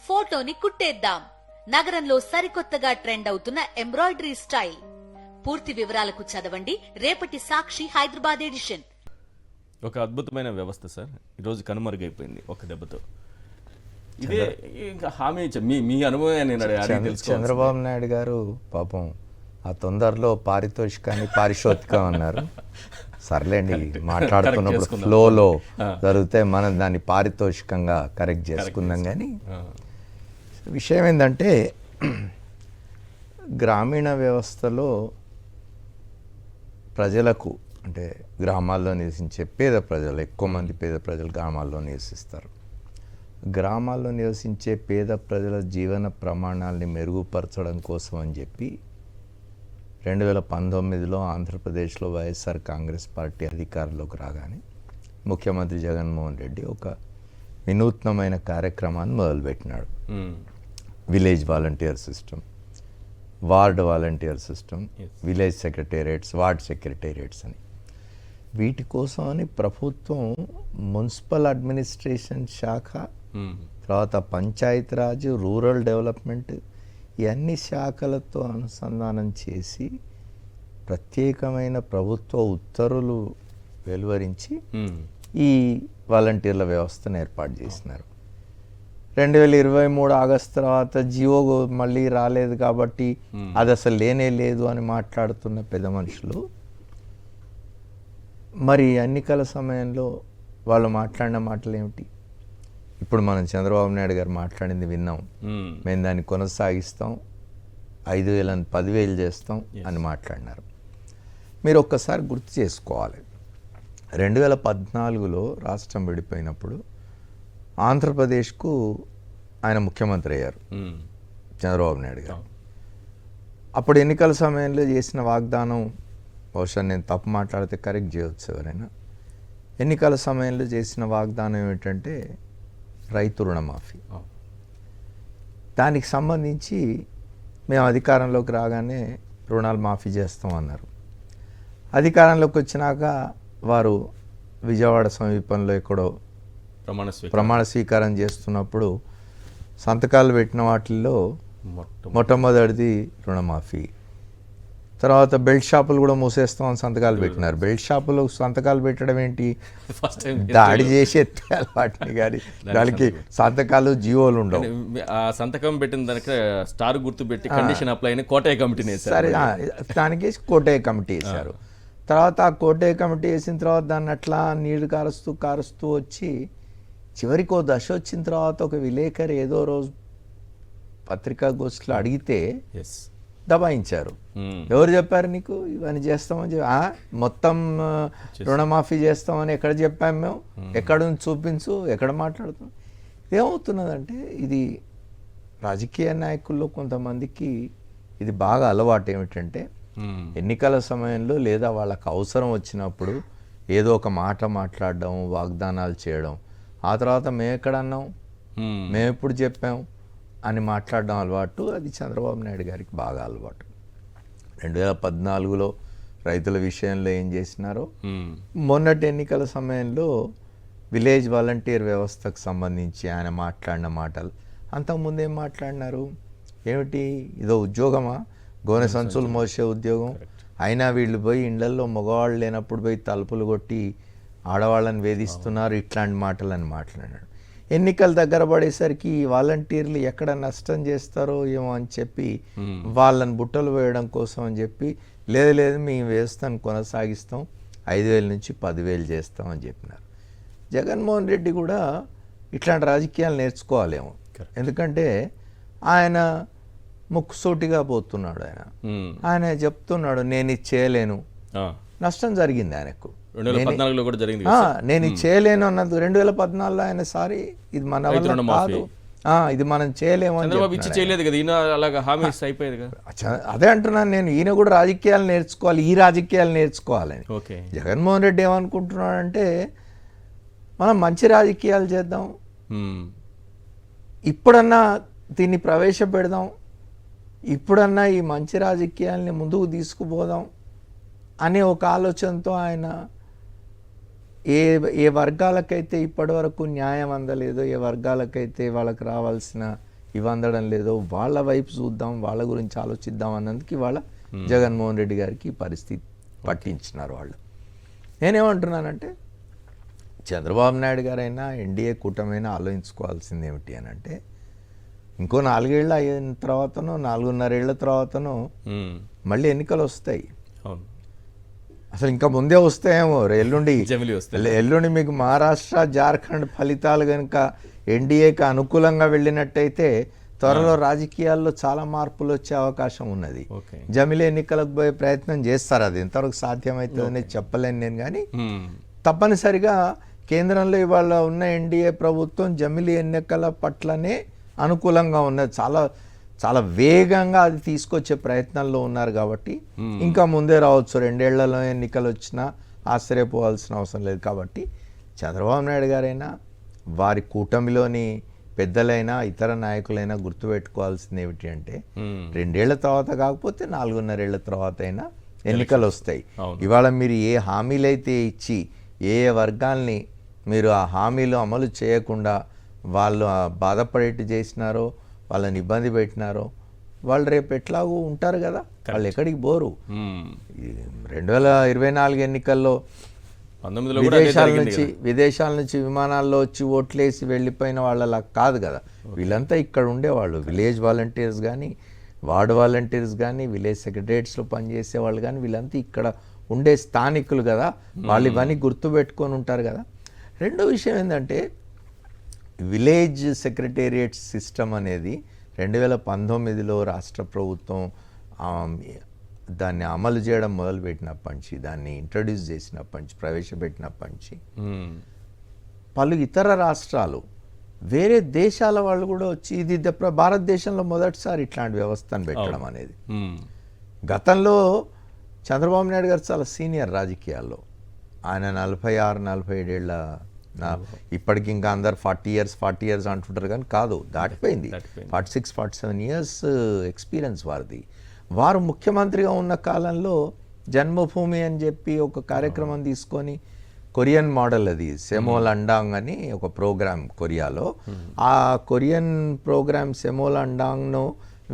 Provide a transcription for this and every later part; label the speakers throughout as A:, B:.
A: ఫోటోని కుట్టేద్దాం. నగరంలో సరికొత్తగా ట్రెండ్ అవుతున్న ఎంబ్రాయిడరీ స్టైల్. పూర్తి వివరాలకు చదవండి రేపటి సాక్షి హైదరాబాద్ ఎడిషన్.
B: ఒక అద్భుతమైన వ్యవస్థ సార్ ఈరోజు కనుమరుగైపోయింది ఒక దెబ్బతో. ఇదే ఇంకా హామీ మీ అనుభవం.
C: చంద్రబాబు నాయుడు గారు పాపం ఆ తొందరలో పారితోషికాన్ని పారిశోధికం అన్నారు. సర్లేండి, మాట్లాడుతున్నప్పుడు ఫ్లోలో జరిగితే మనం దాన్ని పారితోషికంగా కరెక్ట్ చేసుకుందాం. కానీ విషయం ఏంటంటే గ్రామీణ వ్యవస్థలో ప్రజలకు, అంటే గ్రామాల్లో నివసించే పేద ప్రజలు, ఎక్కువ మంది పేద ప్రజలు గ్రామాల్లో నివసిస్తారు. గ్రామాల్లో నివసించే పేద ప్రజల జీవన ప్రమాణాలని మెరుగుపరచడం కోసం అని చెప్పి 2019లో ఆంధ్రప్రదేశ్లో వైఎస్ఆర్ కాంగ్రెస్ పార్టీ అధికారంలోకి రాగానే ముఖ్యమంత్రి జగన్మోహన్ రెడ్డి ఒక వినూత్నమైన కార్యక్రమాన్ని మొదలుపెట్టినాడు. Village volunteer system, ward volunteer system, village secretariats, ward secretariats అని. వీటి కోసం అని ప్రభుత్వం మున్సిపల్ అడ్మినిస్ట్రేషన్ శాఖ, తర్వాత పంచాయతీరాజ్, రూరల్ డెవలప్మెంట్, ఈ అన్ని శాఖలతో అనుసంధానం చేసి ప్రత్యేకమైన ప్రభుత్వ ఉత్తర్వులు వెలువరించి ఈ వాలంటీర్ల వ్యవస్థను ఏర్పాటు చేసినారు. 2023 ఆగస్టు తర్వాత జియో మళ్ళీ రాలేదు కాబట్టి అది అసలు లేనే లేదు అని మాట్లాడుతున్న పెద్ద మనుషులు మరి ఎన్నికల సమయంలో వాళ్ళు మాట్లాడిన మాటలు ఏమిటి? ఇప్పుడు మనం చంద్రబాబు నాయుడు గారు మాట్లాడింది విన్నాం. మేము దాన్ని కొనసాగిస్తాం, 5,000 10,000 చేస్తాం అని మాట్లాడినారు. మీరు ఒక్కసారి గుర్తు చేసుకోవాలి, 2014లో రాష్ట్రం విడిపోయినప్పుడు ఆంధ్రప్రదేశ్కు ఆయన ముఖ్యమంత్రి అయ్యారు చంద్రబాబు నాయుడు గారు. అప్పుడు ఎన్నికల సమయంలో చేసిన వాగ్దానం, బహుశా నేను తప్పు మాట్లాడితే కరెక్ట్ చేయవచ్చు ఎవరైనా, ఎన్నికల సమయంలో చేసిన వాగ్దానం ఏమిటంటే రైతు రుణమాఫీ. దానికి సంబంధించి మేము అధికారంలోకి రాగానే రుణాలు మాఫీ చేస్తామన్నారు. అధికారంలోకి వచ్చినాక వారు విజయవాడ సమీపంలో ఎక్కడో ప్రమాణ స్వీకారం చేస్తున్నప్పుడు సంతకాలు పెట్టిన వాటిల్లో మొట్టమొదటిది రుణమాఫీ. తర్వాత బెల్ట్ షాపులు కూడా మూసేస్తామని సంతకాలు పెట్టినారు. బెల్ట్ షాపులు సంతకాలు పెట్టడం ఏంటి? దాడి చేసి ఎత్తాలి వాటిని, కానీ దానికి సంతకాలు జీవోలు ఉండవు.
B: ఆ సంతకం పెట్టిన దానికి స్టార్ గుర్తు పెట్టి కండిషన్ అప్లై అయిన కోటయ్య కమిటీని
C: సరే, దానికి కోటయ్య కమిటీ వేశారు. తర్వాత ఆ కోటయ్య కమిటీ వేసిన తర్వాత దాన్ని అట్లా నీళ్లు కారుస్తూ వచ్చి చివరికి ఓ దశ వచ్చిన తర్వాత ఒక విలేకరు ఏదో రోజు పత్రికా గోష్ఠిలో అడిగితే దబాయించారు. ఎవరు చెప్పారు నీకు ఇవన్నీ చేస్తామని చెప్పి? మొత్తం రుణమాఫీ చేస్తామని ఎక్కడ చెప్పాము మేము? ఎక్కడ చూపించు, ఎక్కడ మాట్లాడుతాం? ఏమవుతున్నదంటే ఇది రాజకీయ నాయకుల్లో కొంతమందికి ఇది బాగా అలవాటు. ఏమిటంటే ఎన్నికల సమయంలో లేదా వాళ్ళకు అవసరం వచ్చినప్పుడు ఏదో ఒక మాట మాట్లాడడం, వాగ్దానాలు చేయడం, ఆ తర్వాత మేము ఎక్కడన్నాం, మేము ఎప్పుడు చెప్పాం అని మాట్లాడడం అలవాటు. అది చంద్రబాబు నాయుడు గారికి బాగా అలవాటు. 2014లో రైతుల విషయంలో ఏం చేసినారో, మొన్నటి ఎన్నికల సమయంలో విలేజ్ వాలంటీర్ వ్యవస్థకు సంబంధించి ఆయన మాట్లాడిన మాటలు, అంతకుముందు ఏం మాట్లాడినారు? ఏమిటి, ఇదో ఉద్యోగమా, గోనె సంచులు మోసే ఉద్యోగం, అయినా వీళ్ళు పోయి ఇళ్లల్లో మగవాళ్ళు లేనప్పుడు పోయి తలుపులు కొట్టి ఆడవాళ్ళని వేధిస్తున్నారు, ఇట్లాంటి మాటలని మాట్లాడాడు. ఎన్నికల దగ్గర పడేసరికి వాలంటీర్లు ఎక్కడ నష్టం చేస్తారో ఏమో అని చెప్పి వాళ్ళని బుట్టలు వేయడం కోసం అని చెప్పి లేదు మేము వ్యవస్థను కొనసాగిస్తాం, 5,000 నుంచి 10,000 చేస్తాం అని చెప్పినారు. జగన్మోహన్ రెడ్డి కూడా ఇట్లాంటి రాజకీయాలు నేర్చుకోవాలేమో. ఎందుకంటే ఆయన ముక్కుసూటిగా పోతున్నాడు. ఆయన చెప్తున్నాడు నేను ఇది చేయలేను, నష్టం జరిగింది ఆయనకు.
B: 2014లో కూడా జరిగింది.
C: నేను ఇది చేయలేను అన్నది 2014లో ఆయన సారీ ఇది మన వల్ల కాదు, ఇది మనం చేయలేము అని
B: చేయలేదు కదా, ఈయన అలాగా హామీ అయిపోయేది కదా.
C: అదే అంటున్నాను నేను, ఈయన కూడా రాజకీయాలు నేర్చుకోవాలి, ఈ రాజకీయాలు నేర్చుకోవాలని. జగన్మోహన్ రెడ్డి ఏమనుకుంటున్నాడంటే మనం మంచి రాజకీయాలు చేద్దాం, ఇప్పుడన్నా దీన్ని ప్రవేశపెడదాం, ఇప్పుడన్నా ఈ మంచి రాజకీయాల్ని ముందుకు తీసుకుపోదాం అనే ఒక ఆలోచనతో ఆయన ఏ ఏ వర్గాలకైతే ఇప్పటివరకు న్యాయం అందలేదో, ఏ వర్గాలకైతే వాళ్ళకి రావాల్సిన ఇవి అందడం లేదో వాళ్ళ వైపు చూద్దాం, వాళ్ళ గురించి ఆలోచిద్దాం అన్నందుకు ఇవాళ జగన్మోహన్ రెడ్డి గారికి ఈ పరిస్థితి పట్టించినారు వాళ్ళు. నేనేమంటున్నానంటే చంద్రబాబు నాయుడు గారైనా ఎన్డీఏ కూటమైనా ఆలోచించుకోవాల్సింది ఏమిటి అని అంటే, ఇంకో 4 ఏళ్ళు అయిన తర్వాతనో 4.5 ఏళ్ల తర్వాతనో మళ్ళీ ఎన్నికలు వస్తాయి.
B: అవును,
C: అసలు ఇంకా ముందే వస్తాయేమో. ఎల్లుండి మీకు మహారాష్ట్ర, జార్ఖండ్ ఫలితాలు కనుక ఎన్డీఏకి అనుకూలంగా వెళ్ళినట్టయితే త్వరలో రాజకీయాల్లో చాలా మార్పులు వచ్చే అవకాశం ఉన్నది. జమిలీ ఎన్నికలకు పోయే ప్రయత్నం చేస్తారు. అది ఎంతవరకు సాధ్యమవుతుందని చెప్పలేను నేను, కానీ తప్పనిసరిగా కేంద్రంలో ఇవాళ ఉన్న ఎన్డీఏ ప్రభుత్వం జమిలీ ఎన్నికల పట్లనే అనుకూలంగా ఉన్నది. చాలా చాలా వేగంగా అది తీసుకొచ్చే ప్రయత్నంలో ఉన్నారు కాబట్టి ఇంకా ముందే రావచ్చు. 2 ఏళ్లలో ఎన్నికలు వచ్చినా ఆశ్చర్యపోవాల్సిన అవసరం లేదు. కాబట్టి చంద్రబాబు నాయుడు గారైనా వారి కూటమిలోని పెద్దలైనా ఇతర నాయకులైనా గుర్తుపెట్టుకోవాల్సింది ఏమిటి అంటే 2 ఏళ్ల తర్వాత కాకపోతే 4.5 ఏళ్ల తర్వాత అయినా ఎన్నికలు వస్తాయి. ఇవాళ మీరు ఏ హామీలైతే ఇచ్చి ఏ వర్గాల్ని మీరు ఆ హామీలు అమలు చేయకుండా వాళ్ళు బాధపడేట్టు చేసినారో, వాళ్ళని ఇబ్బంది పెట్టినారో, వాళ్ళు రేపు ఎట్లాగూ ఉంటారు కదా, వాళ్ళు ఎక్కడికి పోరు. 2024 ఎన్నికల్లో విదేశాల నుంచి విమానాల్లో వచ్చి ఓట్లేసి వెళ్ళిపోయిన వాళ్ళలా కాదు కదా. వీళ్ళంతా ఇక్కడ ఉండేవాళ్ళు. విలేజ్ వాలంటీర్స్ కానీ, వార్డ్ వాలంటీర్స్ కానీ, విలేజ్ సెక్రటరియట్స్లో పనిచేసే వాళ్ళు కానీ, వీళ్ళంతా ఇక్కడ ఉండే స్థానికులు కదా. వాళ్ళు ఇవన్నీ గుర్తుపెట్టుకొని ఉంటారు కదా. రెండో విషయం ఏంటంటే విలేజ్ సెక్రటేరియట్ సిస్టమ్ అనేది 2019లో రాష్ట్ర ప్రభుత్వం దాన్ని అమలు చేయడం మొదలుపెట్టినప్పటి నుంచి, దాన్ని ఇంట్రడ్యూస్ చేసినప్పటి నుంచి, ప్రవేశపెట్టినప్పటి నుంచి పలు ఇతర రాష్ట్రాలు, వేరే దేశాల వాళ్ళు కూడా వచ్చి ఇది భారతదేశంలో మొదటిసారి ఇట్లాంటి వ్యవస్థను పెట్టడం అనేది. గతంలో చంద్రబాబు నాయుడు గారు చాలా సీనియర్ రాజకీయాల్లో. ఆయన 46-47 ఏళ్ళ, ఇప్పటికి ఇంకా అందరు 40 ఇయర్స్ అంటుంటారు కానీ కాదు, దాటిపోయింది. 46-47 ఇయర్స్ ఎక్స్పీరియన్స్ వారిది. వారు ముఖ్యమంత్రిగా ఉన్న కాలంలో జన్మభూమి అని చెప్పి ఒక కార్యక్రమం తీసుకొని, కొరియన్ మోడల్ అది, సెమోల్ అండాంగ్ అని ఒక ప్రోగ్రామ్ కొరియాలో, ఆ కొరియన్ ప్రోగ్రామ్ సెమోల్ అండాంగ్ను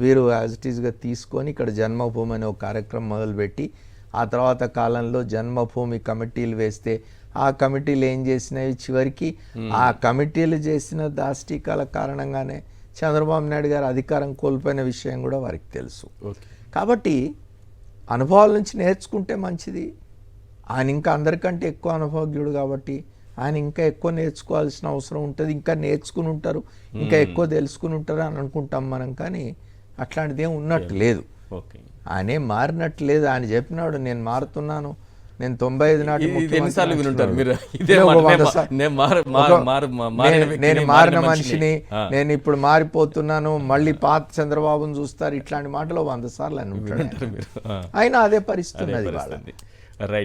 C: వీరు యాజ్ ఇట్ ఈస్గా తీసుకొని ఇక్కడ జన్మభూమి అనే ఒక కార్యక్రమం మొదలుపెట్టి, ఆ తర్వాత కాలంలో జన్మభూమి కమిటీలు వేస్తే ఆ కమిటీలు ఏం చేసినాయి, చివరికి ఆ కమిటీలు చేసిన దాష్టికాల కారణంగానే చంద్రబాబు నాయుడు గారు అధికారం కోల్పోయిన విషయం కూడా వారికి తెలుసు. కాబట్టి అనుభవాల నుంచి నేర్చుకుంటే మంచిది. ఆయన ఇంకా అందరికంటే ఎక్కువ అనుభవజ్ఞుడు కాబట్టి ఆయన ఇంకా ఎక్కువ నేర్చుకోవాల్సిన అవసరం ఉంటుంది. ఇంకా నేర్చుకుని ఉంటారు, ఇంకా ఎక్కువ తెలుసుకుని ఉంటారు అని అనుకుంటాం మనం, కానీ అట్లాంటిది ఏం ఉన్నట్టు లేదు. ఆయనే మారినట్టు లేదు. ఆయన చెప్పినాడు నేను మారుతున్నాను, నేను 95 నాటి నేను మారిన మనిషిని, నేను ఇప్పుడు మారిపోతున్నాను, మళ్ళీ పాత చంద్రబాబును చూస్తారు, ఇట్లాంటి మాటలు 100 సార్లు అని ఉంటాడు. అయినా అదే పరిస్థితి ఉన్నది.
B: రైట్.